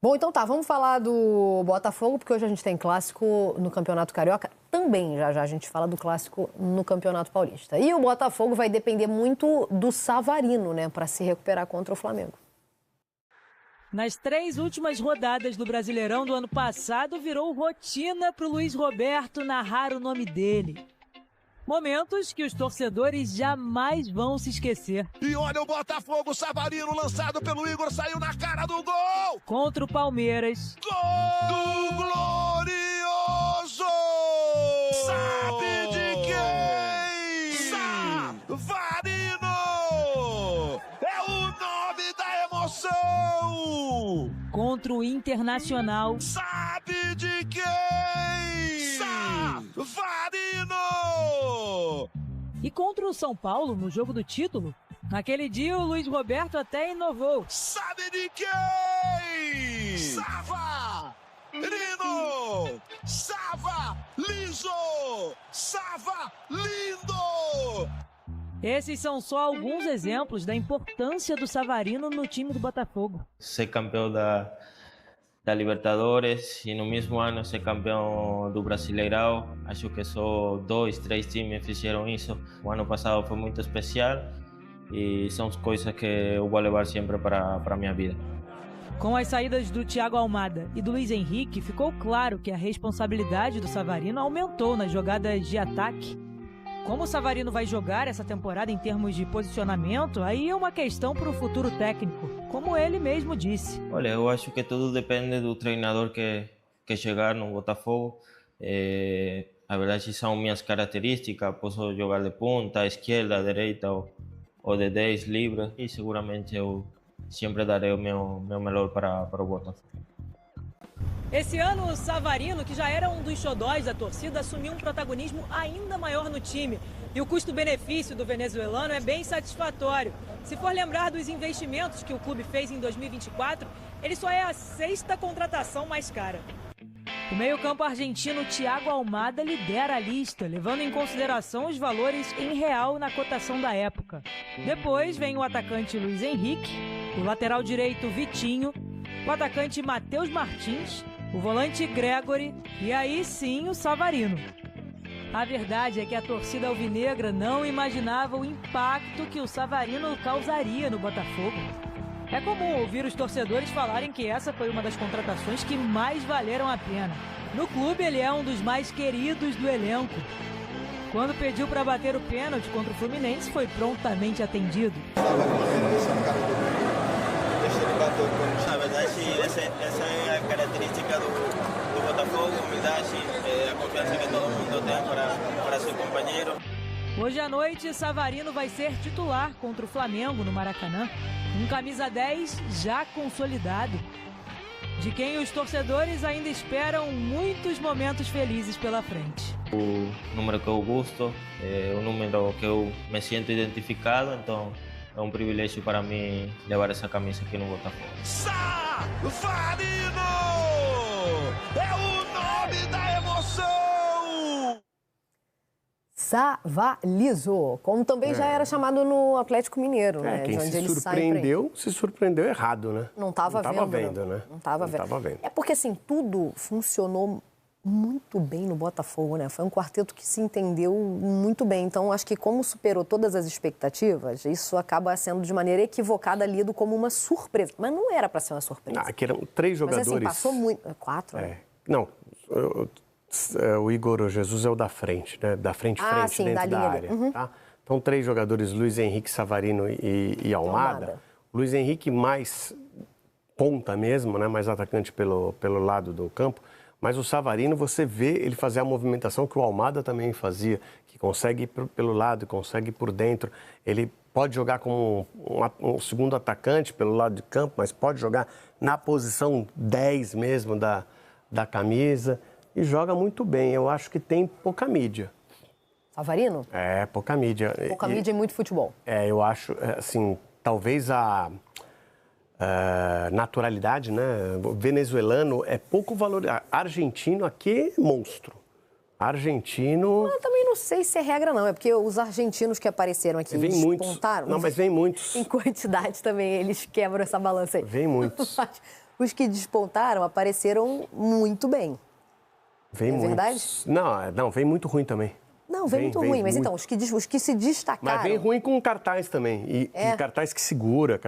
Bom, então tá, vamos falar do Botafogo, porque hoje a gente tem clássico no Campeonato Carioca. Também, já a gente fala do clássico no Campeonato Paulista. E o Botafogo vai depender muito do Savarino, né, para se recuperar contra o Flamengo. Nas 3 últimas rodadas do Brasileirão do ano passado, virou rotina para o Luiz Roberto narrar o nome dele. Momentos que os torcedores jamais vão se esquecer. E olha o Botafogo, Savarino lançado pelo Igor, saiu na cara do gol! Contra o Palmeiras. Gol do Glorioso! Sabe de quem? Savarino! É o nome da emoção! Contra o Internacional. Sabe de quem? Savarino! E contra o São Paulo, no jogo do título, naquele dia o Luiz Roberto até inovou. Sabe de quem? Savarino! Liso! Lindo! Esses são só alguns exemplos da importância do Savarino no time do Botafogo. Ser campeão da Libertadores e no mesmo ano ser campeão do Brasileirão. Acho que só 2, 3 times fizeram isso. O ano passado foi muito especial e são coisas que eu vou levar sempre para a minha vida. Com as saídas do Thiago Almada e do Luiz Henrique, ficou claro que a responsabilidade do Savarino aumentou nas jogadas de ataque. Como o Savarino vai jogar essa temporada em termos de posicionamento, aí é uma questão para o futuro técnico, como ele mesmo disse. Olha, eu acho que tudo depende do treinador que chegar no Botafogo. A verdade são minhas características, posso jogar de ponta, esquerda, direita ou de 10 livre e seguramente eu sempre darei o meu melhor para o Botafogo. Esse ano, o Savarino, que já era um dos xodóis da torcida, assumiu um protagonismo ainda maior no time. E o custo-benefício do venezuelano é bem satisfatório. Se for lembrar dos investimentos que o clube fez em 2024, ele só é a 6ª contratação mais cara. O meio-campo argentino Thiago Almada lidera a lista, levando em consideração os valores em real na cotação da época. Depois vem o atacante Luiz Henrique, o lateral direito Vitinho, o atacante Matheus Martins, o volante Gregory e aí sim o Savarino. A verdade é que a torcida alvinegra não imaginava o impacto que o Savarino causaria no Botafogo. É comum ouvir os torcedores falarem que essa foi uma das contratações que mais valeram a pena. No clube ele é um dos mais queridos do elenco. Quando pediu para bater o pênalti contra o Fluminense, foi prontamente atendido. Na verdade, essa é a característica do Botafogo, humildade, a confiança que todo mundo tem para seu companheiro. Hoje à noite, Savarino vai ser titular contra o Flamengo no Maracanã, um camisa 10 já consolidado, de quem os torcedores ainda esperam muitos momentos felizes pela frente. O número que eu gosto, é o número que eu me sinto identificado, então é um privilégio para mim levar essa camisa aqui no Botafogo. Savarino! É o nome da emoção! Savalizo, como também já era chamado no Atlético Mineiro, né? Quem de onde se surpreendeu errado, né? Não estava vendo, né? Não estava vendo. É porque, assim, tudo funcionou muito bem no Botafogo, né? Foi um quarteto que se entendeu muito bem. Então, acho que como superou todas as expectativas, isso acaba sendo de maneira equivocada lido como uma surpresa. Mas não era para ser uma surpresa. Que eram 3 jogadores. Mas, assim, passou muito... 4, né? Não, o Igor Jesus é o da frente, né? Da frente, sim, dentro da área. Uhum. Tá? Então, 3 jogadores, Luiz Henrique, Savarino e Almada. Luiz Henrique mais ponta mesmo, né? Mais atacante pelo lado do campo. Mas o Savarino, você vê ele fazer a movimentação que o Almada também fazia, que consegue ir pelo lado, consegue ir por dentro. Ele pode jogar como um segundo atacante pelo lado de campo, mas pode jogar na posição 10 mesmo da camisa e joga muito bem. Eu acho que tem pouca mídia. Savarino? Pouca mídia. Pouca mídia e muito futebol. Eu acho, assim, talvez a naturalidade, né? O venezuelano é pouco valor. Argentino aqui é monstro. Argentino... Eu também não sei se é regra, não. É porque os argentinos que apareceram aqui despontaram. Não, mas vem muitos. Em quantidade também, eles quebram essa balança aí. Vem muitos. os que despontaram apareceram muito bem. Vem muito. Verdade? Não, vem muito ruim também. Não, vem muito ruim, mas então, os que se destacaram... Mas vem ruim com cartaz também, e cartaz que segura,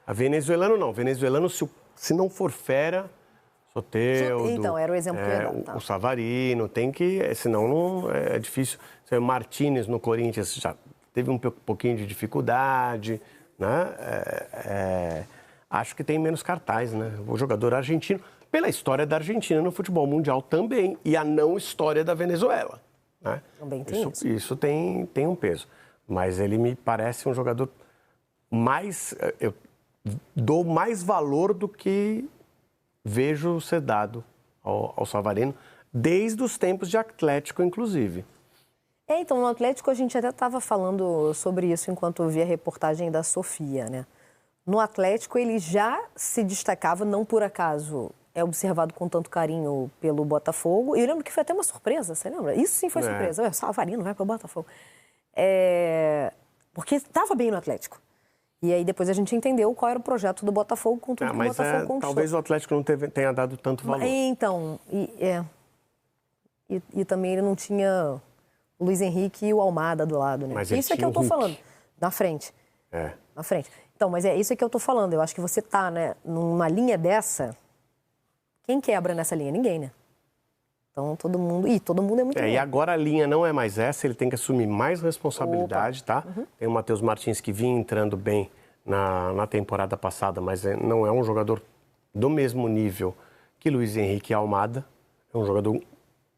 A venezuelano não, venezuelano se não for fera, Soteldo... Então, era o exemplo que eu ia dar. Tá. O Savarino, tem que... Senão não, é difícil. O Martínez no Corinthians já teve um pouquinho de dificuldade, né? Acho que tem menos cartaz, né? O jogador argentino, pela história da Argentina no futebol mundial também, e a não história da Venezuela. Né? Também tem isso. Isso tem um peso. Mas ele me parece um jogador mais... Eu dou mais valor do que vejo ser dado ao Savarino, desde os tempos de Atlético, inclusive. Então, no Atlético a gente até estava falando sobre isso enquanto eu vi a reportagem da Sofia, né? No Atlético ele já se destacava, não por acaso é observado com tanto carinho pelo Botafogo. E eu lembro que foi até uma surpresa, você lembra? Isso sim foi surpresa. O Savarino vai para o Botafogo. Porque estava bem no Atlético. E aí depois a gente entendeu qual era o projeto do Botafogo com tudo que o Botafogo conquistou. Talvez o Atlético não tenha dado tanto valor. Então, e também ele não tinha o Luiz Henrique e o Almada do lado, né? Mas isso é que eu tô falando. Na frente. Na frente. Então, mas isso é que eu tô falando. Eu acho que você tá, né, numa linha dessa... Quem quebra nessa linha? Ninguém, né? Então, todo mundo é muito bom. E agora a linha não é mais essa, ele tem que assumir mais responsabilidade, tá? Tem o Matheus Martins que vinha entrando bem na temporada passada, mas não é um jogador do mesmo nível que Luiz Henrique e Almada. É um jogador,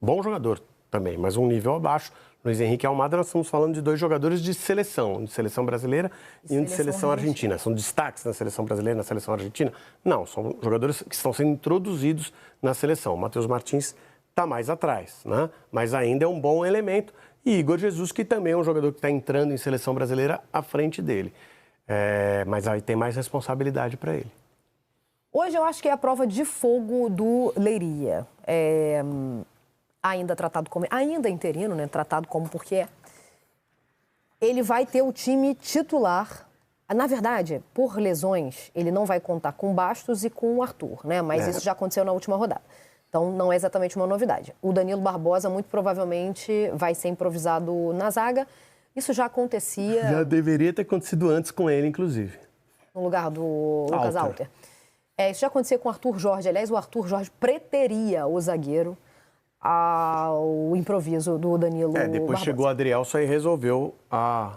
bom jogador também, mas um nível abaixo. Luiz Henrique e Almada, nós estamos falando de dois jogadores de seleção brasileira e um de seleção argentina. São destaques na seleção brasileira, na seleção argentina? Não, são jogadores que estão sendo introduzidos na seleção. O Matheus Martins está mais atrás, né? Mas ainda é um bom elemento. E Igor Jesus, que também é um jogador que está entrando em seleção brasileira à frente dele. Mas aí tem mais responsabilidade para ele. Hoje eu acho que é a prova de fogo do Leiria. Ainda tratado como... Ainda interino, né? Tratado como porque ele vai ter o time titular. Na verdade, por lesões, ele não vai contar com Bastos e com o Arthur, né? Mas isso já aconteceu na última rodada. Então, não é exatamente uma novidade. O Danilo Barbosa, muito provavelmente, vai ser improvisado na zaga. Isso já acontecia... Já deveria ter acontecido antes com ele, inclusive. No lugar do Lucas Alter. Isso já acontecia com o Arthur Jorge. Aliás, o Arthur Jorge preteria o zagueiro ao improviso do Danilo depois Barbosa. Chegou o Adrielson e resolveu a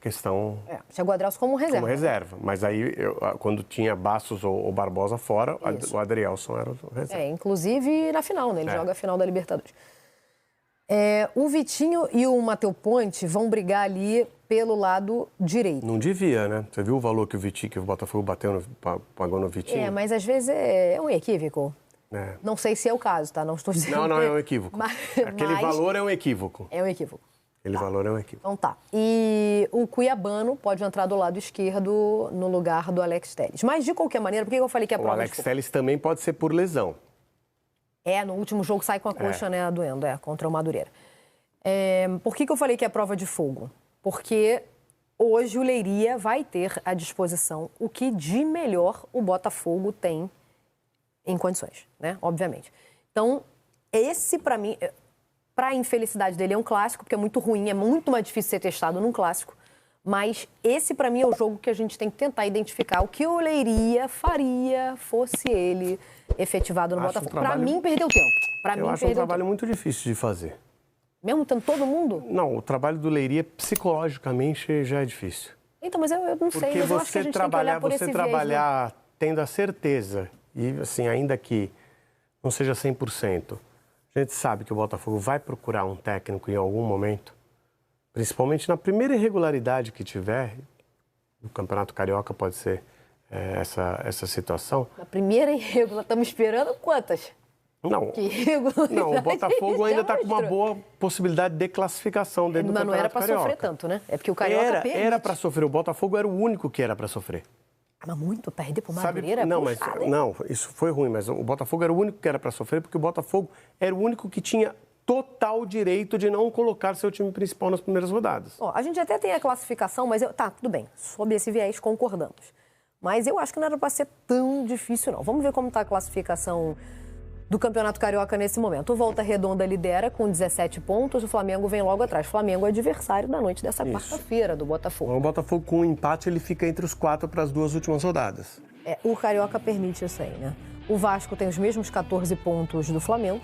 questão... Chegou o Adrielson como reserva. Como reserva. Mas aí, quando tinha Bastos ou Barbosa fora, o Adrielson era o reserva. Inclusive na final, né? Ele joga a final da Libertadores. O Vitinho e o Matheus Ponte vão brigar ali pelo lado direito. Não devia, né? Você viu o valor que o Botafogo pagou no Vitinho? Mas às vezes é um equívoco. Não sei se é o caso, tá? Não estou dizendo... Não é um equívoco. Aquele valor é um equívoco. É um equívoco. Aquele valor é um equívoco. Então tá. E o Cuiabano pode entrar do lado esquerdo no lugar do Alex Telles. Mas, de qualquer maneira, por que eu falei que é prova de fogo? O Alex Telles também pode ser por lesão. No último jogo sai com a coxa, né, doendo, contra o Madureira. Por que eu falei que é prova de fogo? Porque hoje o Leiria vai ter à disposição o que de melhor o Botafogo tem em condições, né? Obviamente. Então, esse, para mim, para a infelicidade dele, é um clássico, porque é muito ruim, é muito mais difícil ser testado num clássico. Mas esse, para mim, é o jogo que a gente tem que tentar identificar o que o Leiria faria fosse ele efetivado no Botafogo. Para mim, perdeu tempo. Eu acho um trabalho muito difícil de fazer. Mesmo tendo todo mundo? Não, o trabalho do Leiria, psicologicamente, já é difícil. Então, mas eu não sei, porque mas eu acho que a gente tem que olhar por esse viés, trabalhar tendo a certeza, e assim, ainda que não seja 100%, a gente sabe que o Botafogo vai procurar um técnico em algum momento, principalmente na primeira irregularidade que tiver, no Campeonato Carioca pode ser essa situação. Na primeira irregularidade, estamos esperando quantas? Não, o Botafogo ainda está com uma boa possibilidade de classificação dentro do Campeonato Carioca. Mas não era para sofrer tanto, né? É porque o Carioca permite. Era para sofrer. O Botafogo era o único que era para sofrer. Mas muito, perder para o Madureira? Não, isso foi ruim, mas o Botafogo era o único que era para sofrer, porque o Botafogo era o único que tinha total direito de não colocar seu time principal nas primeiras rodadas. A gente até tem a classificação, mas tudo bem, sob esse viés concordamos. Mas eu acho que não era para ser tão difícil, não. Vamos ver como está a classificação do Campeonato Carioca nesse momento. O Volta Redonda lidera com 17 pontos, o Flamengo vem logo atrás. O Flamengo é adversário da noite dessa quarta-feira do Botafogo. O Botafogo com um empate, ele fica entre os 4 para as 2 últimas rodadas. O Carioca permite isso aí, né? O Vasco tem os mesmos 14 pontos do Flamengo.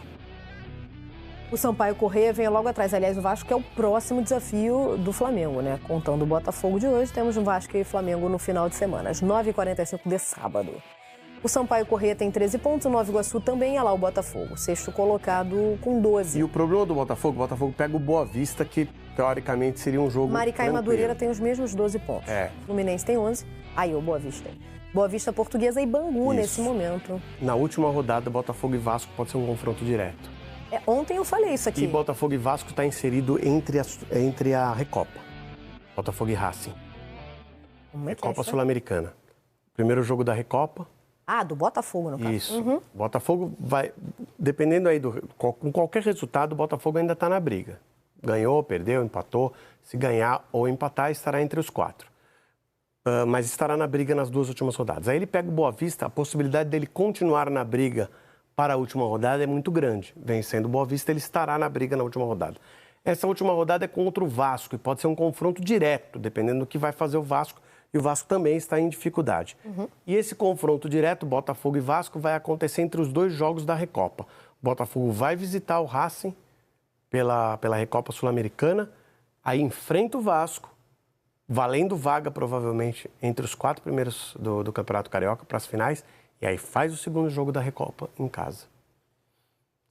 O Sampaio Corrêa vem logo atrás. Aliás, o Vasco é o próximo desafio do Flamengo, né? Contando o Botafogo de hoje, temos o Vasco e Flamengo no final de semana, às 9h45 de sábado. O Sampaio Corrêa tem 13 pontos, o Nova Iguaçu também, lá o Botafogo, sexto colocado com 12. E o problema do Botafogo, o Botafogo pega o Boa Vista, que teoricamente seria um jogo Maricá tranquilo. e Madureira tem os mesmos 12 pontos. Fluminense tem 11, aí o Boa Vista. Boa Vista, Portuguesa e Bangu nesse momento. Na última rodada, Botafogo e Vasco pode ser um confronto direto. Ontem eu falei isso aqui. E Botafogo e Vasco está inserido entre a Recopa. Botafogo e Racing. Como é que Recopa é isso? Sul-Americana. Primeiro jogo da Recopa. Do Botafogo, no caso. Isso. Botafogo vai, dependendo aí com qualquer resultado, o Botafogo ainda está na briga. Ganhou, perdeu, empatou. Se ganhar ou empatar, estará entre os 4. Mas estará na briga nas 2 últimas rodadas. Aí ele pega o Boa Vista, a possibilidade dele continuar na briga para a última rodada é muito grande. Vencendo o Boa Vista, ele estará na briga na última rodada. Essa última rodada é contra o Vasco e pode ser um confronto direto, dependendo do que vai fazer o Vasco. E o Vasco também está em dificuldade. E esse confronto direto, Botafogo e Vasco, vai acontecer entre os 2 jogos da Recopa. O Botafogo vai visitar o Racing pela Recopa Sul-Americana, aí enfrenta o Vasco, valendo vaga, provavelmente, entre os 4 primeiros do Campeonato Carioca para as finais, e aí faz o segundo jogo da Recopa em casa.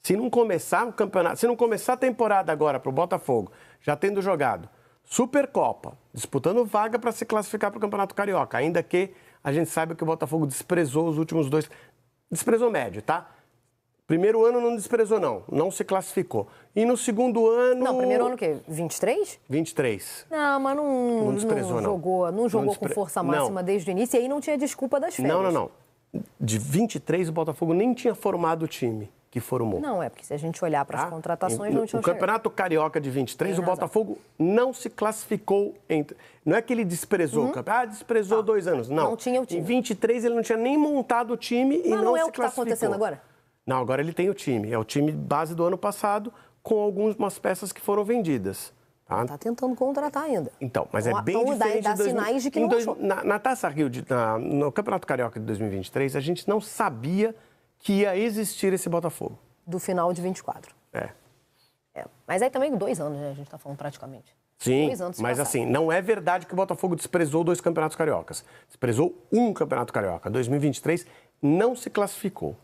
Se não começar o campeonato, se não começar a temporada agora para o Botafogo, já tendo jogado Supercopa, disputando vaga para se classificar para o Campeonato Carioca, ainda que a gente saiba que o Botafogo desprezou os últimos 2... Desprezou médio, tá? Primeiro ano não desprezou, não se classificou. E no segundo ano... Não, primeiro ano o quê? 23? 23. Não, mas não desprezou, não jogou com força máxima desde o início, e aí não tinha desculpa das férias. Não. De 23, o Botafogo nem tinha formado o time que formou. Não, porque se a gente olhar para as contratações, não tinha O Campeonato Carioca de 23, o Botafogo não se classificou. Não é que ele desprezou o campeonato. Desprezou 2 anos. Não tinha o time. Em 23, ele não tinha nem montado o time e não se classificou. Mas não é o que está acontecendo agora? Não, agora ele tem o time. É o time base do ano passado, com algumas peças que foram vendidas. Tá tentando contratar ainda. Então, mas é bem diferente. Dá sinais de que não achou. Na Taça Rio, no Campeonato Carioca de 2023, a gente não sabia que ia existir esse Botafogo. Do final de 24. Mas aí também 2 anos, né? A gente tá falando praticamente. Sim, 2 anos mas passaram. assim, não é verdade que o Botafogo desprezou 2 campeonatos cariocas. Desprezou um campeonato carioca. 2023 não se classificou.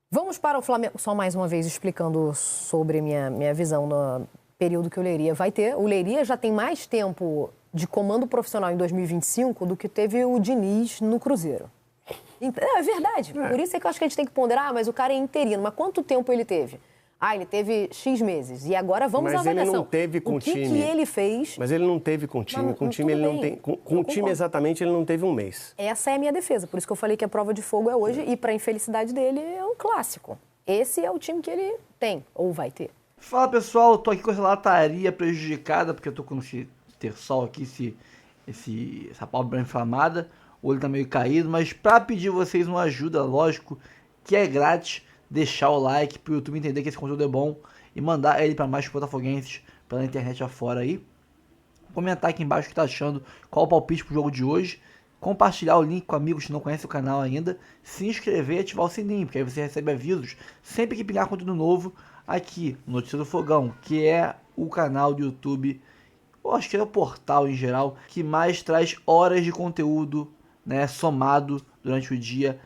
Vamos para o Flamengo, só mais uma vez explicando sobre minha visão no período que o Leiria vai ter. O Leiria já tem mais tempo de comando profissional em 2025 do que teve o Diniz no Cruzeiro. É verdade. Por isso é que eu acho que a gente tem que ponderar, mas o cara é interino. Mas quanto tempo ele teve? Ele teve X meses. E agora vamos à avaliação. Mas ele não teve com o time. O que ele fez... Mas ele não teve com o time. Com o time ele não tem... Com o time exatamente ele não teve um mês. Essa é a minha defesa. Por isso que eu falei que a prova de fogo é hoje. E para a infelicidade dele é um clássico. Esse é o time que ele tem, ou vai ter. Fala pessoal, tô aqui com essa lataria prejudicada, porque eu tô com esse terçol aqui, essa pálpebra inflamada. O olho tá meio caído, mas pra pedir vocês uma ajuda, lógico, que é grátis, deixar o like pro YouTube entender que esse conteúdo é bom e mandar ele para mais botafoguenses pela internet afora aí. Comentar aqui embaixo o que tá achando, qual o palpite pro jogo de hoje. Compartilhar o link com amigos que não conhecem o canal ainda. Se inscrever e ativar o sininho, porque aí você recebe avisos sempre que pingar conteúdo novo aqui no Notícia do Fogão, que é o canal do YouTube, eu acho que é o portal em geral, que mais traz horas de conteúdo, né, somado durante o dia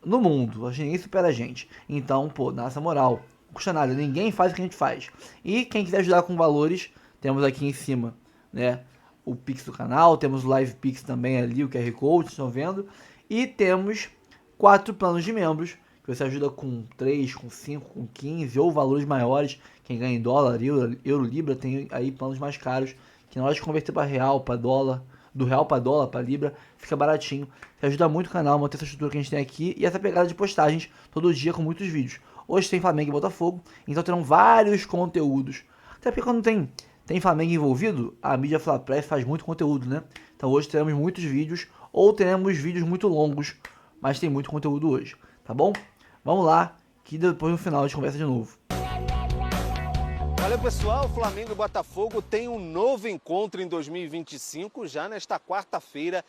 no mundo. A gente nem supera a gente. Então, dá essa moral. Não custa nada, ninguém faz o que a gente faz. E quem quiser ajudar com valores, temos aqui em cima, né, o Pix do canal, temos o Live Pix também ali, o QR Code, estão vendo? E temos 4 planos de membros, que você ajuda com 3, com 5, com 15, ou valores maiores. Quem ganha em dólar, euro, libra, tem aí planos mais caros, que na hora de converter para real, para dólar, do real para dólar, para libra, fica baratinho. Você ajuda muito o canal a manter essa estrutura que a gente tem aqui e essa pegada de postagens todo dia com muitos vídeos. Hoje tem Flamengo e Botafogo, então terão vários conteúdos. Até porque quando tem Flamengo envolvido, a mídia Fla Press faz muito conteúdo, né? Então hoje teremos muitos vídeos ou teremos vídeos muito longos, mas tem muito conteúdo hoje, tá bom? Vamos lá, que depois no final a gente conversa de novo. Valeu, pessoal. Flamengo e Botafogo tem um novo encontro em 2025, já nesta quarta-feira,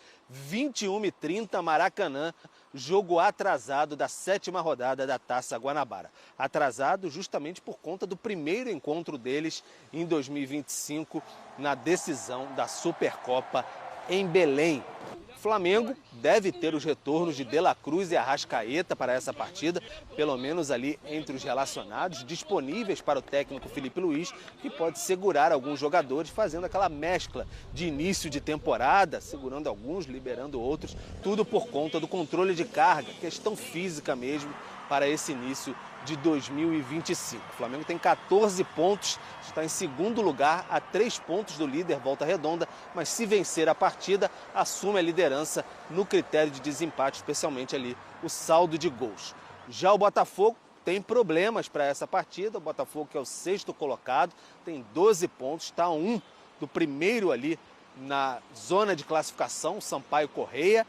21h30, Maracanã, jogo atrasado da 7ª rodada da Taça Guanabara. Atrasado justamente por conta do primeiro encontro deles em 2025, na decisão da Supercopa em Belém. Flamengo deve ter os retornos de De La Cruz e Arrascaeta para essa partida, pelo menos ali entre os relacionados, disponíveis para o técnico Felipe Luiz, que pode segurar alguns jogadores, fazendo aquela mescla de início de temporada, segurando alguns, liberando outros, tudo por conta do controle de carga, questão física mesmo, para esse início de 2025. O Flamengo tem 14 pontos, está em segundo lugar, a 3 pontos do líder Volta Redonda, mas se vencer a partida, assume a liderança no critério de desempate, especialmente ali o saldo de gols. Já o Botafogo tem problemas para essa partida, o Botafogo que é o 6º colocado, tem 12 pontos, está a 1 do primeiro ali na zona de classificação, Sampaio Corrêa,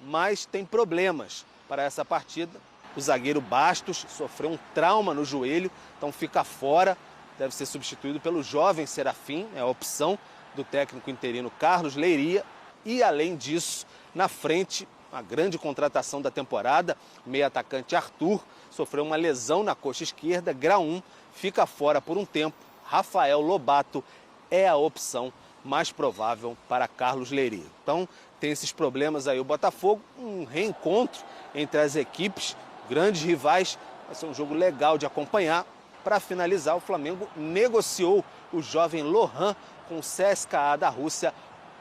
mas tem problemas para essa partida. O zagueiro Bastos sofreu um trauma no joelho, então fica fora, deve ser substituído pelo jovem Serafim, é a opção do técnico interino Carlos Leiria. E além disso, na frente, a grande contratação da temporada, o meio-atacante Arthur, sofreu uma lesão na coxa esquerda, grau 1, fica fora por um tempo. Rafael Lobato é a opção mais provável para Carlos Leiria. Então tem esses problemas aí o Botafogo, um reencontro entre as equipes, grandes rivais, vai ser um jogo legal de acompanhar. Para finalizar, o Flamengo negociou o jovem Lohan com o CSKA da Rússia,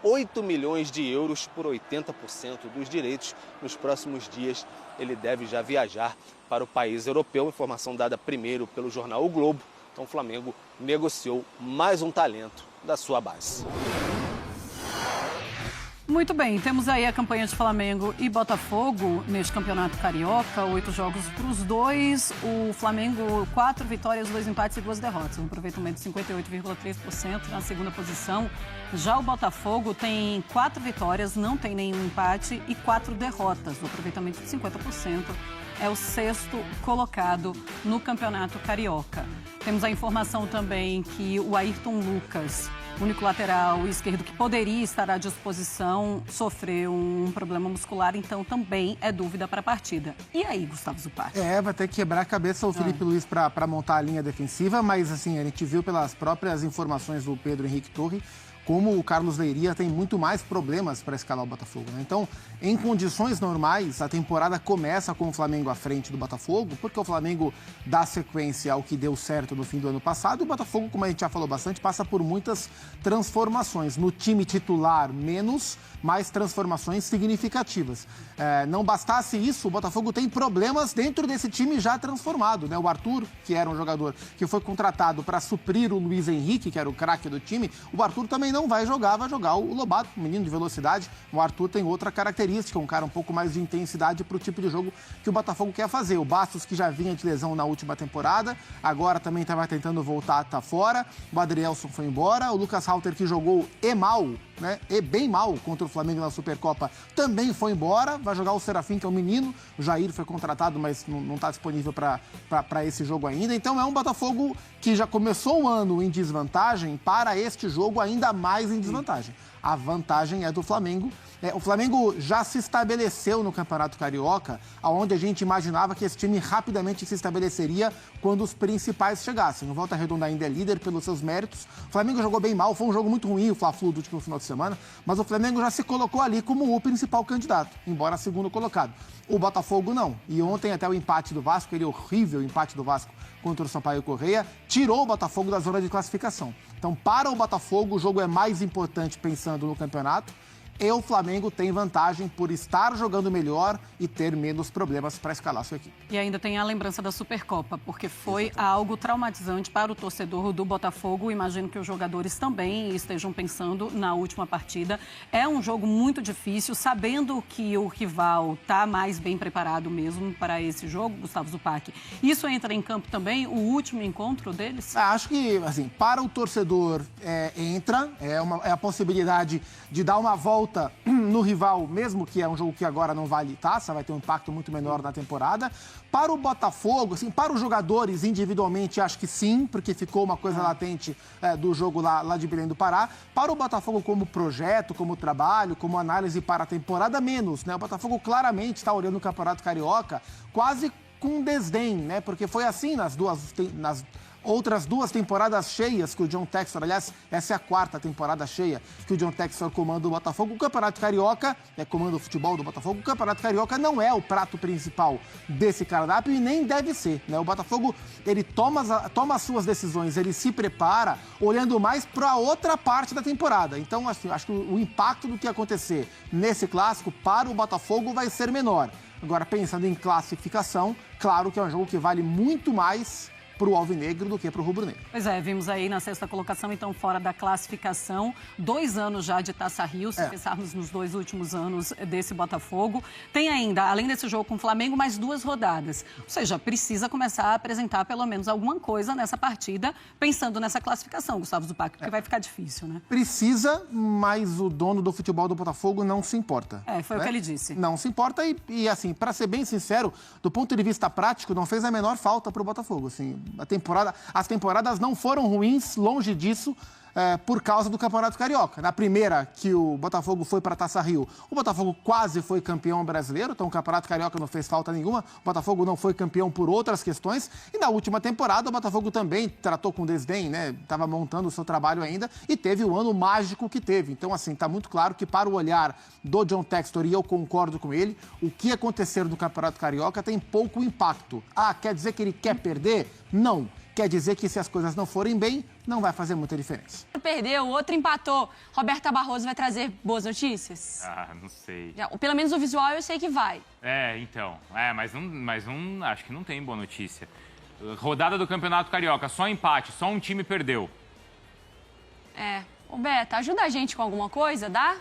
8 milhões de euros por 80% dos direitos. Nos próximos dias ele deve já viajar para o país europeu, informação dada primeiro pelo jornal O Globo. Então o Flamengo negociou mais um talento da sua base. Muito bem, temos aí a campanha de Flamengo e Botafogo neste Campeonato Carioca, 8 jogos para os dois, o Flamengo 4 vitórias, 2 empates e 2 derrotas, um aproveitamento de 58,3% na segunda posição. Já o Botafogo tem 4 vitórias, não tem nenhum empate e 4 derrotas, um aproveitamento de 50%. É o 6º colocado no Campeonato Carioca. Temos a informação também que o Ayrton Lucas, único lateral esquerdo que poderia estar à disposição, sofreu um problema muscular, então também é dúvida para a partida. E aí, Gustavo Zupac? Vai ter que quebrar a cabeça o Felipe Luiz para montar a linha defensiva, mas assim, a gente viu pelas próprias informações do Pedro Henrique Torre como o Carlos Leiria tem muito mais problemas para escalar o Botafogo, né? Então, em condições normais, a temporada começa com o Flamengo à frente do Botafogo, porque o Flamengo dá sequência ao que deu certo no fim do ano passado, e o Botafogo, como a gente já falou bastante, passa por muitas transformações. No time titular, menos, mas transformações significativas. Não bastasse isso, o Botafogo tem problemas dentro desse time já transformado, né? O Arthur, que era um jogador que foi contratado para suprir o Luiz Henrique, que era o craque do time, o Arthur também não vai jogar o Lobato, um menino de velocidade. O Arthur tem outra característica, um cara um pouco mais de intensidade para o tipo de jogo que o Botafogo quer fazer. O Bastos, que já vinha de lesão na última temporada, agora também estava tentando voltar, tá fora. O Adrielson foi embora. O Lucas Halter, que jogou mal, né? E bem mal contra o Flamengo na Supercopa, também foi embora. Vai jogar o Serafim, que é um menino. O Jair foi contratado, mas não está disponível para esse jogo ainda. Então é um Botafogo que já começou o ano em desvantagem, para este jogo ainda mais em desvantagem. A vantagem é do Flamengo. O Flamengo já se estabeleceu no Campeonato Carioca, onde a gente imaginava que esse time rapidamente se estabeleceria quando os principais chegassem. O Volta Redonda ainda é líder pelos seus méritos. O Flamengo jogou bem mal, foi um jogo muito ruim, o Fla-Flu do último final de semana, mas o Flamengo já se colocou ali como o principal candidato, embora segundo colocado. O Botafogo não. E ontem até o empate do Vasco, aquele horrível empate do Vasco contra o Sampaio Corrêa, tirou o Botafogo da zona de classificação. Então, para o Botafogo, o jogo é mais importante pensando no campeonato. E o Flamengo tem vantagem por estar jogando melhor e ter menos problemas para escalar sua equipe. E ainda tem a lembrança da Supercopa, porque foi algo traumatizante para o torcedor do Botafogo. Imagino que os jogadores também estejam pensando na última partida. É um jogo muito difícil, sabendo que o rival está mais bem preparado mesmo para esse jogo, Gustavo Zupac. Isso entra em campo também, o último encontro deles? Acho que, assim, para o torcedor entra, é a possibilidade de dar uma volta volta no rival, mesmo que é um jogo que agora não vale taça, vai ter um impacto muito menor na temporada. Para o Botafogo, assim, para os jogadores individualmente, acho que sim, porque ficou uma coisa latente do jogo lá de Belém do Pará. Para o Botafogo como projeto, como trabalho, como análise para a temporada, menos, né? O Botafogo claramente está olhando o Campeonato Carioca quase com desdém, né? Porque foi assim nas outras 2 temporadas cheias que o John Textor, aliás, essa é a 4ª temporada cheia que o John Textor comanda o Botafogo. O Campeonato Carioca, comanda o futebol do Botafogo, o Campeonato Carioca não é o prato principal desse cardápio e nem deve ser, né? O Botafogo, ele toma as suas decisões, ele se prepara olhando mais para outra parte da temporada. Então, assim, acho que o impacto do que acontecer nesse clássico para o Botafogo vai ser menor. Agora, pensando em classificação, claro que é um jogo que vale muito mais para o alvinegro do que para o rubro-negro. Pois é, vimos aí na 6ª colocação, então fora da classificação, 2 anos já de Taça Rio, se pensarmos nos 2 últimos anos desse Botafogo. Tem ainda, além desse jogo com o Flamengo, mais 2 rodadas. Ou seja, precisa começar a apresentar pelo menos alguma coisa nessa partida, pensando nessa classificação, Gustavo Zupac, porque vai ficar difícil, né? Precisa, mas o dono do futebol do Botafogo não se importa. Foi o que ele disse. Não se importa e assim, para ser bem sincero, do ponto de vista prático, não fez a menor falta para o Botafogo, assim. As temporadas não foram ruins, longe disso, por causa do Campeonato Carioca. Na primeira, que o Botafogo foi para a Taça Rio, o Botafogo quase foi campeão brasileiro, então o Campeonato Carioca não fez falta nenhuma, o Botafogo não foi campeão por outras questões, e na última temporada o Botafogo também tratou com desdém, né? Estava montando o seu trabalho ainda, e teve o ano mágico que teve. Então, assim, está muito claro que para o olhar do John Textor, e eu concordo com ele, o que acontecer no Campeonato Carioca tem pouco impacto. Quer dizer que ele quer perder? Não. Quer dizer que se as coisas não forem bem, não vai fazer muita diferença. Perdeu, o outro empatou. Roberta Barroso vai trazer boas notícias? Não sei. Pelo menos o visual eu sei que vai. Então. Mas acho que não tem boa notícia. Rodada do Campeonato Carioca, só empate, só um time perdeu. Roberta, ajuda a gente com alguma coisa, dá?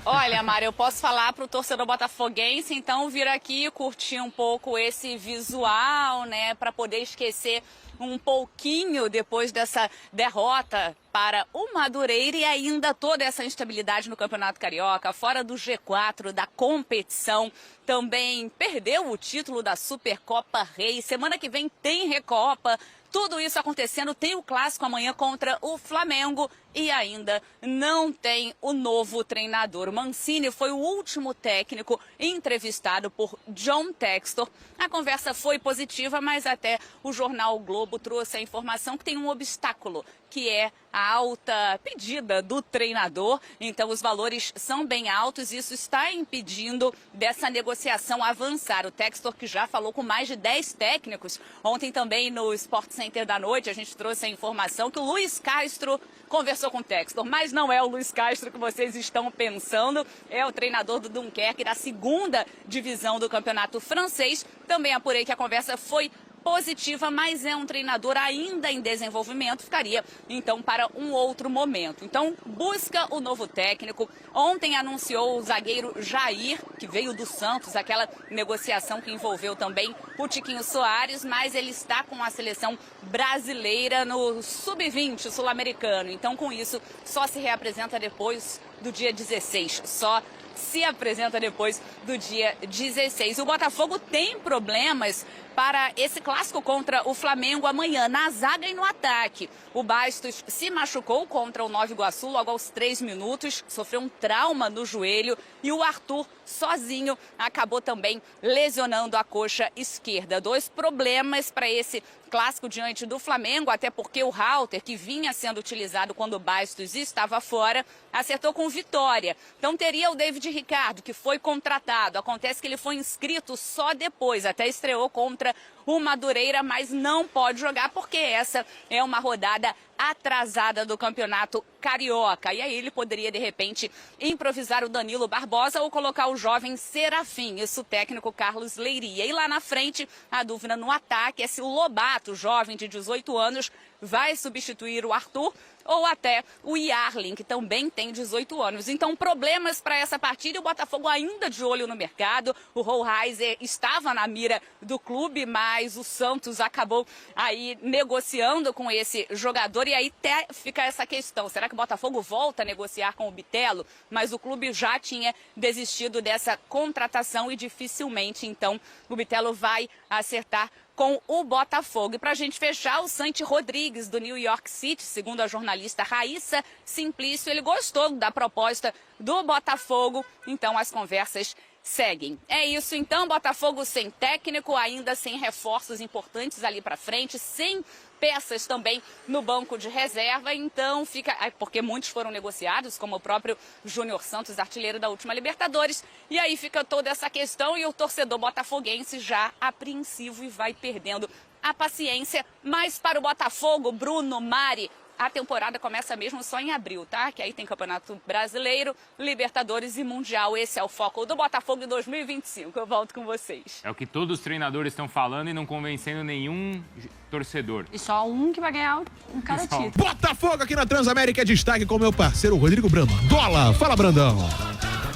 Olha, Mari, eu posso falar para o torcedor botafoguense, então vir aqui curtir um pouco esse visual, né, para poder esquecer um pouquinho depois dessa derrota para o Madureira e ainda toda essa instabilidade no Campeonato Carioca, fora do G4 da competição. Também perdeu o título da Supercopa Rei. Semana que vem tem Recopa. Tudo isso acontecendo, tem o clássico amanhã contra o Flamengo e ainda não tem o novo treinador. O Mancini foi o último técnico entrevistado por John Textor. A conversa foi positiva, mas até o jornal o Globo trouxe a informação que tem um obstáculo, que é a alta pedida do treinador. Então os valores são bem altos e isso está impedindo dessa negociação avançar. O Textor, que já falou com mais de 10 técnicos, ontem também no Sport Center da noite a gente trouxe a informação que o Luiz Castro conversou com o Textor, mas não é o Luiz Castro que vocês estão pensando, é o treinador do Dunkerque, da 2ª divisão do campeonato francês. Também apurei que a conversa foi positiva, mas é um treinador ainda em desenvolvimento, ficaria então para um outro momento. Então busca o novo técnico. Ontem anunciou o zagueiro Jair, que veio do Santos, aquela negociação que envolveu também o Tiquinho Soares, mas ele está com a seleção brasileira no sub-20 sul-americano. Então com isso só se reapresenta depois do dia 16, só se apresenta depois do dia 16. O Botafogo tem problemas para esse clássico contra o Flamengo amanhã, na zaga e no ataque. O Bastos se machucou contra o Nova Iguaçu logo aos 3 minutos, sofreu um trauma no joelho e o Arthur, sozinho, acabou também lesionando a coxa esquerda. 2 problemas para esse clássico diante do Flamengo, até porque o Halter, que vinha sendo utilizado quando o Bastos estava fora, acertou com vitória. Então teria o David Ricardo, que foi contratado. Acontece que ele foi inscrito só depois, até estreou contra o Madureira, mas não pode jogar porque essa é uma rodada atrasada do Campeonato Carioca. E aí ele poderia, de repente, improvisar o Danilo Barbosa ou colocar o jovem Serafim, isso o técnico Carlos Leiria. E lá na frente, a dúvida no ataque é se o Lobato, jovem de 18 anos, vai substituir o Arthur, ou até o Yarlin, que também tem 18 anos. Então, problemas para essa partida, e o Botafogo ainda de olho no mercado. O Rollheiser estava na mira do clube, mas o Santos acabou aí negociando com esse jogador, e aí até fica essa questão, será que o Botafogo volta a negociar com o Bitelo? Mas o clube já tinha desistido dessa contratação e dificilmente, então, o Bitelo vai acertar com o Botafogo. E para a gente fechar, o Santi Rodrigues, do New York City, segundo a jornalista Raíssa Simplício, ele gostou da proposta do Botafogo, então as conversas seguem. É isso então, Botafogo sem técnico, ainda sem reforços importantes ali para frente, sem peças também no banco de reserva, então fica, porque muitos foram negociados, como o próprio Júnior Santos, artilheiro da última Libertadores, e aí fica toda essa questão e o torcedor botafoguense já apreensivo e vai perdendo a paciência. Mas para o Botafogo, Bruno, Mari, a temporada começa mesmo só em abril, tá? Que aí tem Campeonato Brasileiro, Libertadores e Mundial. Esse é o foco do Botafogo em 2025. Eu volto com vocês. É o que todos os treinadores estão falando e não convencendo nenhum torcedor. E só um que vai ganhar um cada título. Botafogo aqui na Transamérica é destaque com meu parceiro Rodrigo Brandola. Fala, Brandão.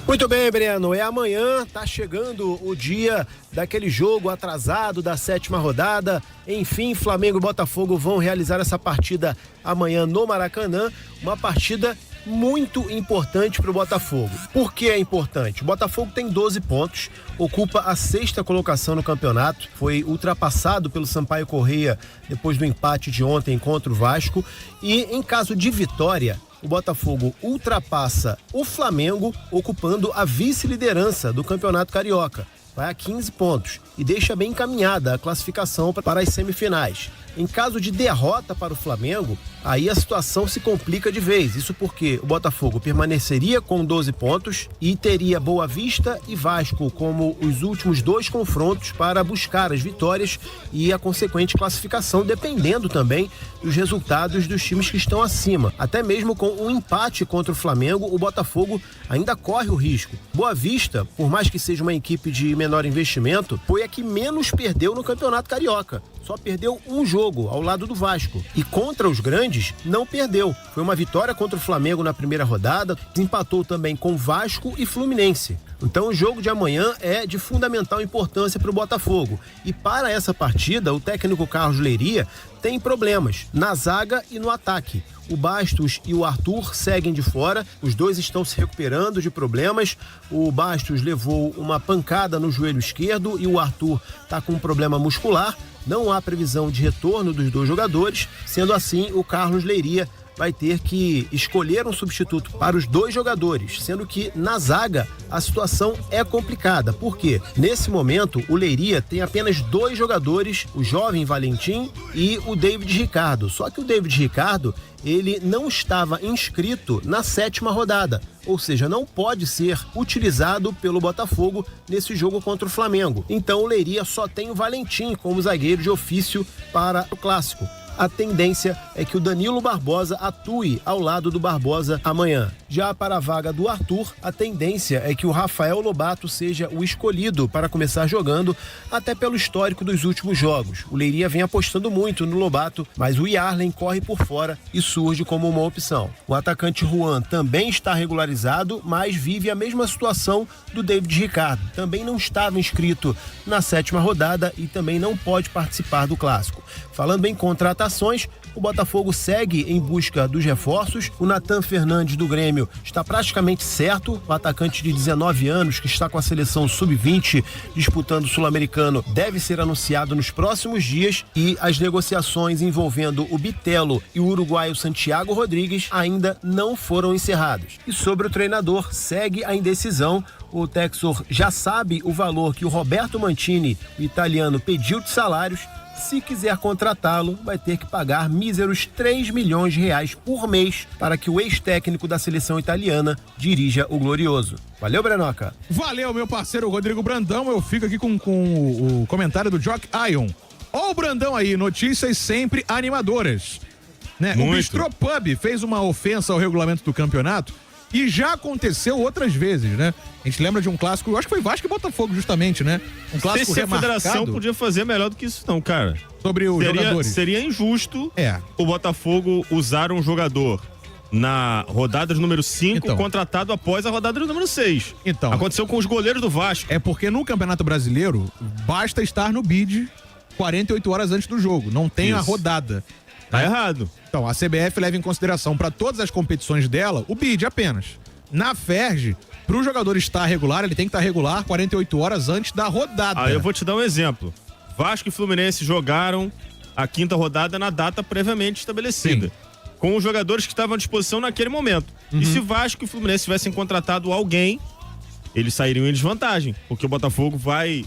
Muito bem, Breno. É amanhã, tá chegando o dia daquele jogo atrasado da 7ª rodada. Enfim, Flamengo e Botafogo vão realizar essa partida amanhã no Maracanã. Uma partida muito importante para o Botafogo. Por que é importante? O Botafogo tem 12 pontos, ocupa a 6ª colocação no campeonato, foi ultrapassado pelo Sampaio Corrêa depois do empate de ontem contra o Vasco, e em caso de vitória, o Botafogo ultrapassa o Flamengo, ocupando a vice-liderança do Campeonato Carioca. Vai a 15 pontos e deixa bem encaminhada a classificação para as semifinais. Em caso de derrota para o Flamengo, aí a situação se complica de vez. Isso porque o Botafogo permaneceria com 12 pontos e teria Boa Vista e Vasco como os últimos 2 confrontos para buscar as vitórias e a consequente classificação, dependendo também dos resultados dos times que estão acima. Até mesmo com um empate contra o Flamengo, o Botafogo ainda corre o risco. Boa Vista, por mais que seja uma equipe de menor investimento, foi a que menos perdeu no Campeonato Carioca. Só perdeu um jogo ao lado do Vasco. E contra os grandes, não perdeu. Foi uma vitória contra o Flamengo na primeira rodada, empatou também com Vasco e Fluminense. Então o jogo de amanhã é de fundamental importância para o Botafogo. E para essa partida, o técnico Carlos Leiria tem problemas na zaga e no ataque. O Bastos e o Arthur seguem de fora, os dois estão se recuperando de problemas. O Bastos levou uma pancada no joelho esquerdo e o Arthur está com um problema muscular. Não há previsão de retorno dos dois jogadores, sendo assim, o Carlos Leiria vai ter que escolher um substituto para os dois jogadores, sendo que na zaga a situação é complicada. Por quê? Nesse momento, o Leiria tem apenas 2 jogadores, o jovem Valentim e o David Ricardo. Só que o David Ricardo, ele não estava inscrito na 7ª rodada, ou seja, não pode ser utilizado pelo Botafogo nesse jogo contra o Flamengo. Então o Leiria só tem o Valentim como zagueiro de ofício para o clássico. A tendência é que o Danilo Barbosa atue ao lado do Barbosa amanhã. Já para a vaga do Arthur, a tendência é que o Rafael Lobato seja o escolhido para começar jogando, até pelo histórico dos últimos jogos. O Leiria vem apostando muito no Lobato, mas o Yarlin corre por fora e surge como uma opção. O atacante Juan também está regularizado, mas vive a mesma situação do David Ricardo. Também não estava inscrito na 7ª rodada e também não pode participar do clássico. Falando em contratações, o Botafogo segue em busca dos reforços. O Nathan Fernandes do Grêmio está praticamente certo. O atacante de 19 anos, que está com a seleção sub-20 disputando o Sul-Americano, deve ser anunciado nos próximos dias. E as negociações envolvendo o Bitelo e o uruguaio Santiago Rodrigues ainda não foram encerradas. E sobre o treinador, segue a indecisão. O Texor já sabe o valor que o Roberto Mantini, o italiano, pediu de salários. Se quiser contratá-lo, vai ter que pagar míseros 3 milhões de reais por mês para que o ex-técnico da seleção italiana dirija o Glorioso. Valeu, Brenoca. Valeu, meu parceiro Rodrigo Brandão. Eu fico aqui com o comentário do Jock Ion. Ó o Brandão aí, notícias sempre animadoras. Né? O Bistrô Pub fez uma ofensa ao regulamento do campeonato e já aconteceu outras vezes, né? A gente lembra de um clássico, eu acho que foi Vasco e Botafogo, justamente, né? Um clássico remarcado. Se a federação podia fazer melhor do que isso não, cara. sobre os jogadores. Seria injusto o Botafogo usar um jogador na rodada de número 5, contratado após a rodada de número 6. Então, aconteceu com os goleiros do Vasco. É porque no Campeonato Brasileiro, basta estar no bid 48 horas antes do jogo. Não tem a rodada. Tá errado. Então, a CBF leva em consideração para todas as competições dela o bid apenas. Na FERJ, para o jogador estar regular, ele tem que estar regular 48 horas antes da rodada. Eu vou te dar um exemplo. Vasco e Fluminense jogaram a 5ª rodada na data previamente estabelecida. Sim. Com os jogadores que estavam à disposição naquele momento. E se Vasco e Fluminense tivessem contratado alguém, eles sairiam em desvantagem. Porque o Botafogo vai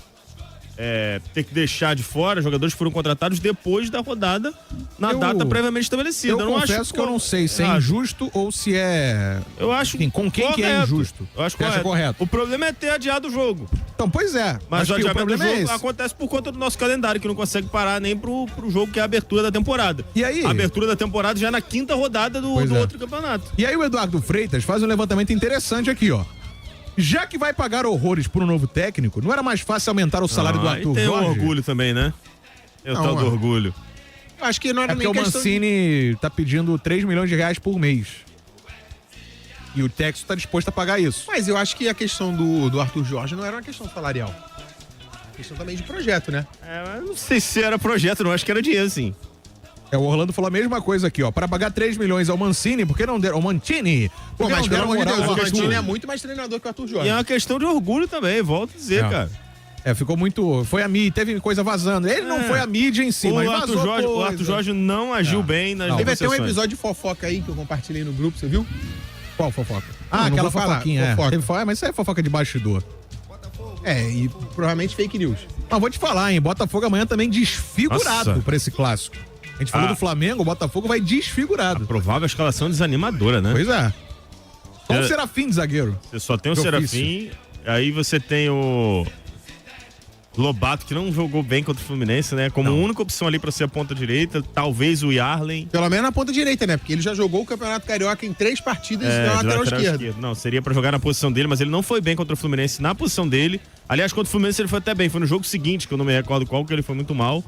ter que deixar de fora jogadores que foram contratados depois da rodada na data previamente estabelecida. Eu confesso que eu não sei se é injusto ou se é... Eu acho com quem que é injusto. Eu acho que é correto. O problema é ter adiado o jogo. Então, pois é. Mas o adiamento do jogo acontece por conta do nosso calendário, que não consegue parar nem pro jogo que é a abertura da temporada. E aí? A abertura da temporada já é na 5ª rodada do outro campeonato. E aí o Eduardo Freitas faz um levantamento interessante aqui, ó. Já que vai pagar horrores por um novo técnico, não era mais fácil aumentar o salário do Arthur Jorge? Tem o orgulho também, né? Tem o tal do orgulho. Acho que não era nem questão... porque o Mancini tá pedindo 3 milhões de reais por mês. E o Texo tá disposto a pagar isso. Mas eu acho que a questão do Arthur Jorge não era uma questão salarial. Questão também de projeto, né? Eu não sei se era projeto, não. Acho que era dinheiro, sim. O Orlando falou a mesma coisa aqui, ó. Para pagar 3 milhões ao Mancini, por que não deram... Ao Mantini. Pô, mas pelo amor de Deus, o Mantini é muito mais treinador que o Arthur Jorge. E é uma questão de orgulho também, volto a dizer, cara. Ficou muito... Foi a mídia, teve coisa vazando. Ele não foi a mídia em si, mas vazou coisa. O Arthur Jorge não agiu bem nas negociações. Teve até um episódio de fofoca aí que eu compartilhei no grupo, você viu? Qual fofoca? Aquela fofoquinha. Fofoca. Mas isso é fofoca de bastidor. E provavelmente fake news. Mas vou te falar, hein? Botafogo amanhã também desfigurado pra esse clássico. A gente falou do Flamengo, o Botafogo vai desfigurado. A provável escalação desanimadora, né? Pois é. Só o Serafim de zagueiro. Você só tem o Serafim, aí você tem o Lobato, que não jogou bem contra o Fluminense, né? Como única opção ali pra ser a ponta direita, talvez o Yarlen. Pelo menos na ponta direita, né? Porque ele já jogou o Campeonato Carioca em 3 partidas na lateral esquerda. Não, seria pra jogar na posição dele, mas ele não foi bem contra o Fluminense na posição dele. Aliás, contra o Fluminense ele foi até bem. Foi no jogo seguinte, que eu não me recordo qual, que ele foi muito mal.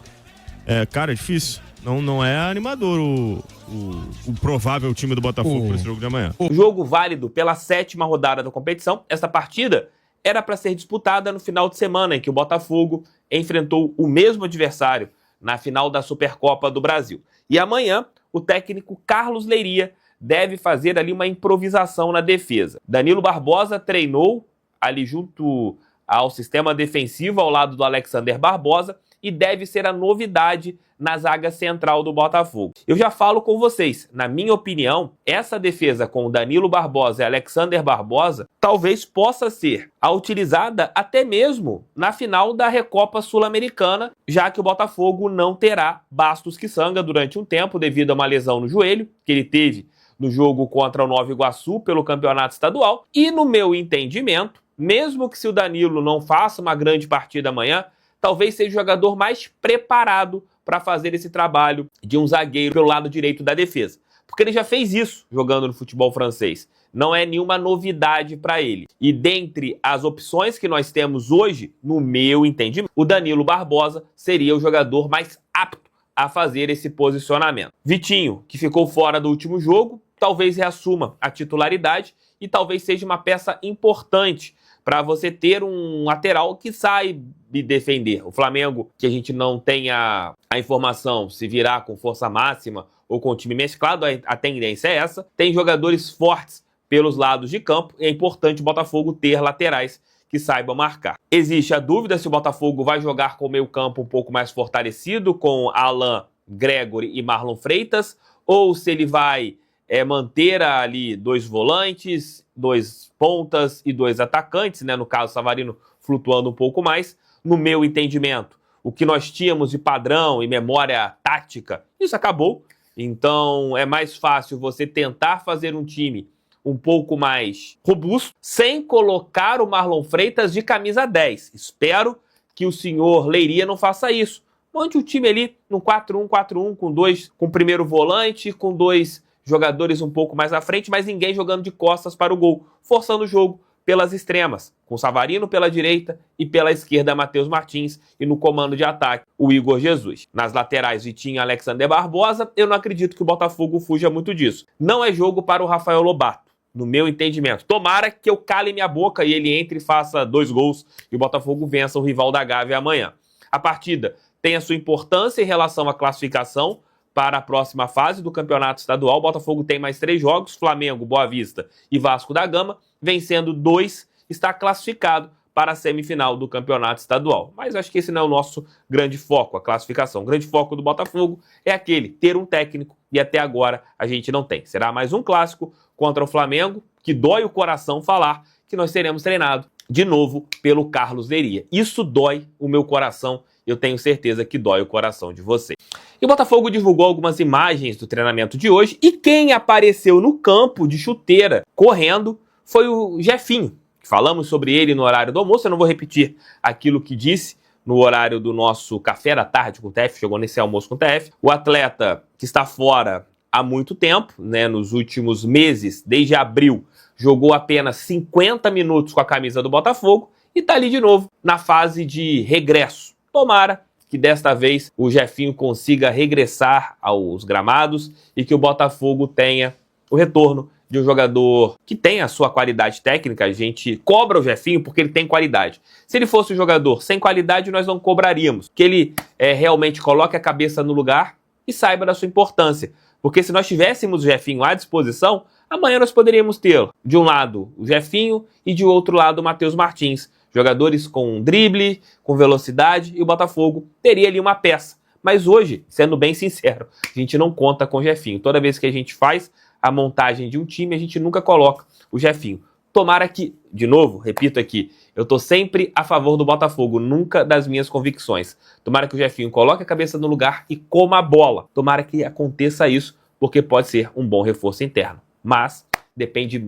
Cara, é difícil. Não é animador o provável time do Botafogo para esse jogo de amanhã. Jogo válido pela 7ª rodada da competição. Essa partida era para ser disputada no final de semana, em que o Botafogo enfrentou o mesmo adversário na final da Supercopa do Brasil. E amanhã, o técnico Carlos Leiria deve fazer ali uma improvisação na defesa. Danilo Barbosa treinou ali junto ao sistema defensivo, ao lado do Alexander Barbosa, e deve ser a novidade na zaga central do Botafogo. Eu já falo com vocês, na minha opinião, essa defesa com o Danilo Barbosa e Alexander Barbosa talvez possa ser a utilizada até mesmo na final da Recopa Sul-Americana, já que o Botafogo não terá Bastos Quissanga durante um tempo devido a uma lesão no joelho que ele teve no jogo contra o Nova Iguaçu pelo campeonato estadual. E no meu entendimento, mesmo que se o Danilo não faça uma grande partida amanhã, talvez seja o jogador mais preparado para fazer esse trabalho de um zagueiro pelo lado direito da defesa. Porque ele já fez isso jogando no futebol francês. Não é nenhuma novidade para ele. E dentre as opções que nós temos hoje, no meu entendimento, o Danilo Barbosa seria o jogador mais apto a fazer esse posicionamento. Vitinho, que ficou fora do último jogo, talvez reassuma a titularidade e talvez seja uma peça importante para você ter um lateral que saiba defender. O Flamengo, que a gente não tem a informação se virá com força máxima ou com time mesclado, a tendência é essa. Tem jogadores fortes pelos lados de campo e é importante o Botafogo ter laterais que saibam marcar. Existe a dúvida se o Botafogo vai jogar com o meio campo um pouco mais fortalecido, com Alan, Gregory e Marlon Freitas, ou se ele vai manter ali 2 volantes, 2 pontas e 2 atacantes, né? No caso, Savarino flutuando um pouco mais. No meu entendimento, o que nós tínhamos de padrão e memória tática, isso acabou. Então é mais fácil você tentar fazer um time um pouco mais robusto, sem colocar o Marlon Freitas de camisa 10. Espero que o senhor Leiria não faça isso. Monte o time ali no 4-1-4-1, com o primeiro volante, com 2 jogadores um pouco mais à frente, mas ninguém jogando de costas para o gol, forçando o jogo pelas extremas, com Savarino pela direita e pela esquerda Matheus Martins e no comando de ataque o Igor Jesus. Nas laterais Vitinho e Alexander Barbosa, eu não acredito que o Botafogo fuja muito disso. Não é jogo para o Rafael Lobato, no meu entendimento. Tomara que eu cale minha boca e ele entre e faça 2 gols e o Botafogo vença o rival da Gávea amanhã. A partida tem a sua importância em relação à classificação para a próxima fase do campeonato estadual. O Botafogo tem mais 3 jogos, Flamengo, Boa Vista e Vasco da Gama. Vencendo 2, está classificado para a semifinal do campeonato estadual. Mas acho que esse não é o nosso grande foco, a classificação. O grande foco do Botafogo é aquele, ter um técnico, e até agora a gente não tem. Será mais um clássico contra o Flamengo, que dói o coração falar que nós seremos treinados de novo pelo Carlos Leiria. Isso dói o meu coração, eu tenho certeza que dói o coração de vocês. E o Botafogo divulgou algumas imagens do treinamento de hoje, e quem apareceu no campo de chuteira, correndo, foi o Jefinho. Falamos sobre ele no horário do almoço, eu não vou repetir aquilo que disse no horário do nosso café da tarde com o TF, chegou nesse almoço com o TF. O atleta que está fora há muito tempo, né, nos últimos meses, desde abril, jogou apenas 50 minutos com a camisa do Botafogo e está ali de novo na fase de regresso. Tomara que desta vez o Jefinho consiga regressar aos gramados e que o Botafogo tenha o retorno de um jogador que tem a sua qualidade técnica. A gente cobra o Jefinho porque ele tem qualidade. Se ele fosse um jogador sem qualidade, nós não cobraríamos. Que ele realmente coloque a cabeça no lugar e saiba da sua importância. Porque se nós tivéssemos o Jefinho à disposição, amanhã nós poderíamos tê-lo. De um lado, o Jefinho, e de outro lado, o Matheus Martins. Jogadores com drible, com velocidade, e o Botafogo teria ali uma peça. Mas hoje, sendo bem sincero, a gente não conta com o Jefinho. Toda vez que a gente faz a montagem de um time, a gente nunca coloca o Jefinho. Tomara que, de novo, repito aqui, eu tô sempre a favor do Botafogo, nunca das minhas convicções. Tomara que o Jefinho coloque a cabeça no lugar e coma a bola. Tomara que aconteça isso, porque pode ser um bom reforço interno. Mas depende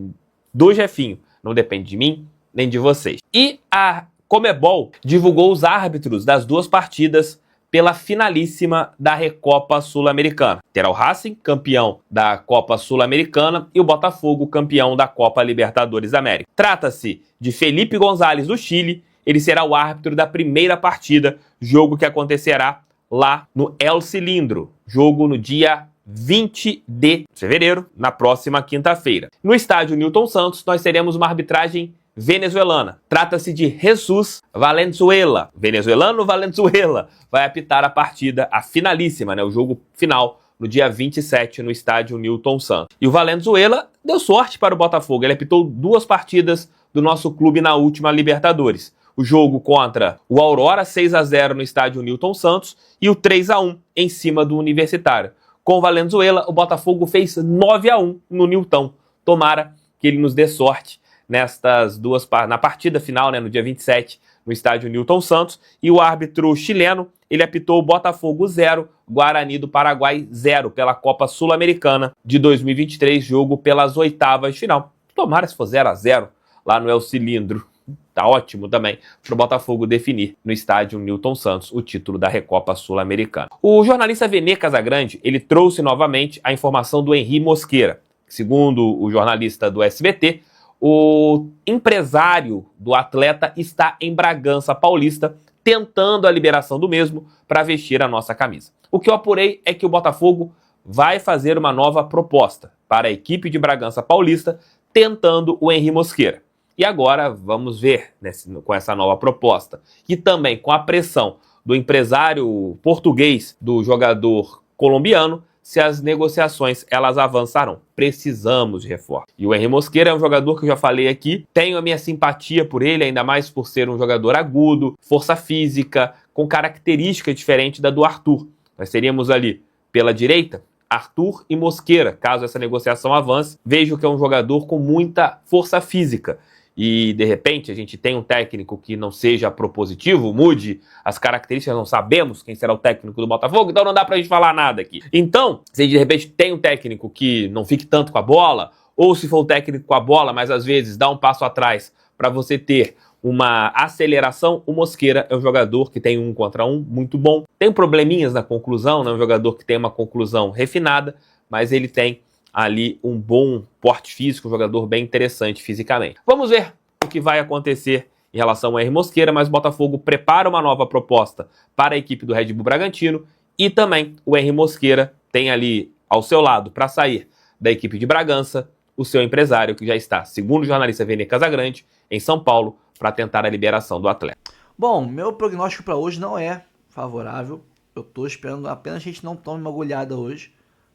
do Jefinho, não depende de mim nem de vocês. E a Conmebol divulgou os árbitros das 2 partidas pela finalíssima da Recopa Sul-Americana. Terá o Racing, campeão da Copa Sul-Americana, e o Botafogo, campeão da Copa Libertadores da América. Trata-se de Felipe González, do Chile. Ele será o árbitro da primeira partida, jogo que acontecerá lá no El Cilindro. Jogo no dia 20 de fevereiro, na próxima quinta-feira. No estádio Newton Santos, nós teremos uma arbitragem venezuelana. Trata-se de Jesus Valenzuela. Venezuelano Valenzuela vai apitar a partida, a finalíssima, né, o jogo final, no dia 27, no estádio Newton Santos. E o Valenzuela deu sorte para o Botafogo. Ele apitou 2 partidas do nosso clube na última Libertadores. O jogo contra o Aurora, 6-0 no estádio Newton Santos, e o 3-1 em cima do Universitário. Com o Valenzuela, o Botafogo fez 9-1 no Newton. Tomara que ele nos dê sorte nestas 2 na partida final, né, no dia 27, no estádio Newton Santos. E o árbitro chileno, ele apitou o Botafogo 0, Guarani do Paraguai 0, pela Copa Sul-Americana de 2023, jogo pelas 8ª de final. Tomara se for 0-0 lá no El Cilindro. Tá ótimo também para o Botafogo definir no estádio Newton Santos o título da Recopa Sul-Americana. O jornalista Vene Casagrande, ele trouxe novamente a informação do Henry Mosquera. Segundo o jornalista do SBT, o empresário do atleta está em Bragança Paulista tentando a liberação do mesmo para vestir a nossa camisa. O que eu apurei é que o Botafogo vai fazer uma nova proposta para a equipe de Bragança Paulista tentando o Henry Mosquera. E agora vamos ver, né, com essa nova proposta e também com a pressão do empresário português do jogador colombiano, se as negociações elas avançarão. Precisamos de reforço. E o Henry Mosquera é um jogador que eu já falei aqui, tenho a minha simpatia por ele, ainda mais por ser um jogador agudo, força física, com característica diferente da do Arthur. Nós teríamos ali, pela direita, Arthur e Mosquera. Caso essa negociação avance, vejo que é um jogador com muita força física. E, de repente, a gente tem um técnico que não seja propositivo, mude as características, não sabemos quem será o técnico do Botafogo, então não dá pra gente falar nada aqui. Então, se de repente tem um técnico que não fique tanto com a bola, ou se for o técnico com a bola, mas às vezes dá um passo atrás para você ter uma aceleração, o Mosquera é um jogador que tem 1 contra 1 muito bom. Tem probleminhas na conclusão, não é um jogador que tem uma conclusão refinada, mas ele tem ali um bom porte físico, um jogador bem interessante fisicamente. Vamos ver o que vai acontecer em relação ao R. Mosquera, mas o Botafogo prepara uma nova proposta para a equipe do Red Bull Bragantino e também o R. Mosquera tem ali ao seu lado, para sair da equipe de Bragança, o seu empresário, que já está, segundo o jornalista Vene Casagrande, em São Paulo, para tentar a liberação do atleta. Bom, meu prognóstico para hoje não é favorável. Eu tô esperando apenas que a gente não tome uma goleada hoje.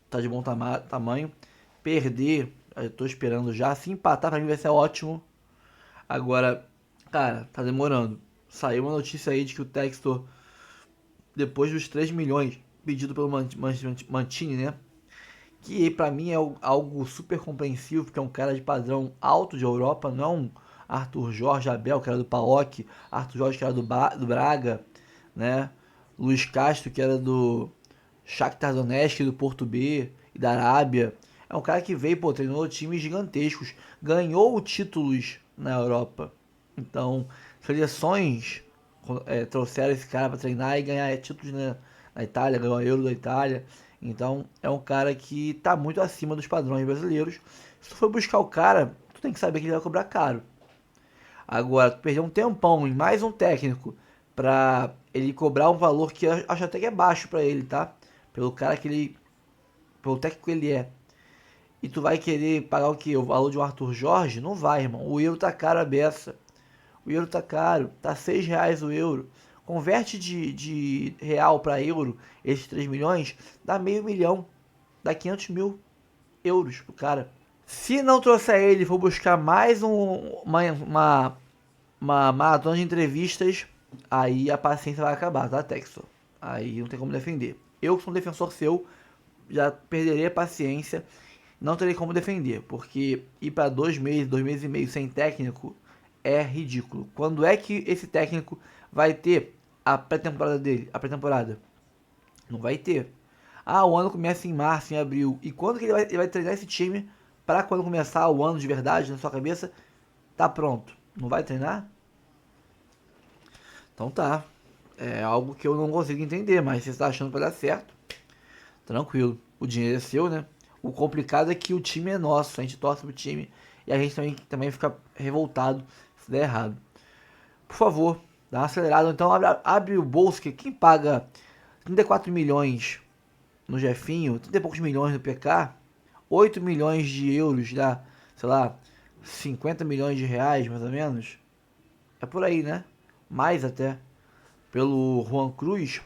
Tá de bom tamanho. Perder, eu tô esperando já. Se empatar, para mim vai ser ótimo. Agora, cara, tá demorando. Saiu uma notícia aí de que o Textor, depois dos 3 milhões pedido pelo Mancini, né? Que pra mim é algo super compreensível, porque é um cara de padrão alto de Europa, não é um Arthur Jorge Abel, que era do PAOK, Arthur Jorge, que era do Braga, né? Luiz Castro, que era do Shakhtar Donetsk, do Porto B e da Arábia. É um cara que veio, treinou times gigantescos, ganhou títulos na Europa. Então, seleções trouxeram esse cara para treinar e ganhar títulos na Itália, ganhou a Euro da Itália. Então, é um cara que tá muito acima dos padrões brasileiros. Se tu for buscar o cara, tu tem que saber que ele vai cobrar caro. Agora, tu perder um tempão em mais um técnico pra ele cobrar um valor que eu acho até que é baixo pra ele, tá? Pelo técnico que ele é. E tu vai querer pagar o quê? O valor de um Arthur Jorge? Não vai, irmão. O euro tá caro a beça. O euro tá caro. Tá R$6 o euro. Converte de real para euro, esses 3 milhões, dá meio milhão. Dá 500 mil euros pro cara. Se não trouxer ele e for buscar mais uma maratona de entrevistas, aí a paciência vai acabar, tá, Textor? Aí não tem como defender. Eu, que sou um defensor seu, já perderei a paciência. Não terei como defender, porque ir para 2 meses e meio sem técnico é ridículo. Quando é que esse técnico vai ter a pré-temporada dele? A pré-temporada? Não vai ter. O ano começa em março, em abril. E quando que ele vai treinar esse time para quando começar o ano de verdade, na sua cabeça, tá pronto? Não vai treinar? Então tá. É algo que eu não consigo entender, mas se você tá achando que vai dar certo, tranquilo. O dinheiro é seu, né? O complicado é que o time é nosso, a gente torce pro time e a gente também fica revoltado se der errado. Por favor, dá uma acelerada. Então abre o bolso, que quem paga 34 milhões no Jefinho, 30 e poucos milhões no PK, 8 milhões de euros dá, sei lá, 50 milhões de reais, mais ou menos. É por aí, né? Mais até. Pelo Juan Cruz,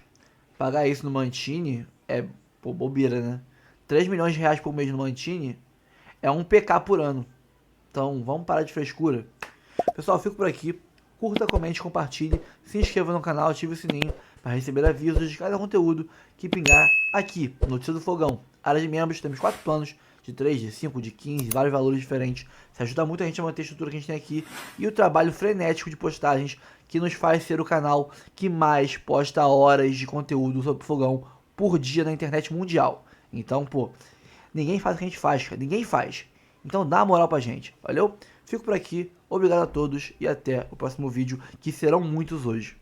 pagar isso no Mancini é bobeira, né? 3 milhões de reais por mês no Mancini é um PK por ano. Então, vamos parar de frescura. Pessoal, fico por aqui. Curta, comente, compartilhe. Se inscreva no canal, ative o sininho para receber avisos de cada conteúdo que pingar aqui no Notícia do Fogão. Área de membros, temos 4 planos, de 3, de 5, de 15, vários valores diferentes. Isso ajuda muito a gente a manter a estrutura que a gente tem aqui e o trabalho frenético de postagens que nos faz ser o canal que mais posta horas de conteúdo sobre o fogão por dia na internet mundial. Então, ninguém faz o que a gente faz, cara. Ninguém faz. Então dá uma moral pra gente, valeu? Fico por aqui, obrigado a todos e até o próximo vídeo, que serão muitos hoje.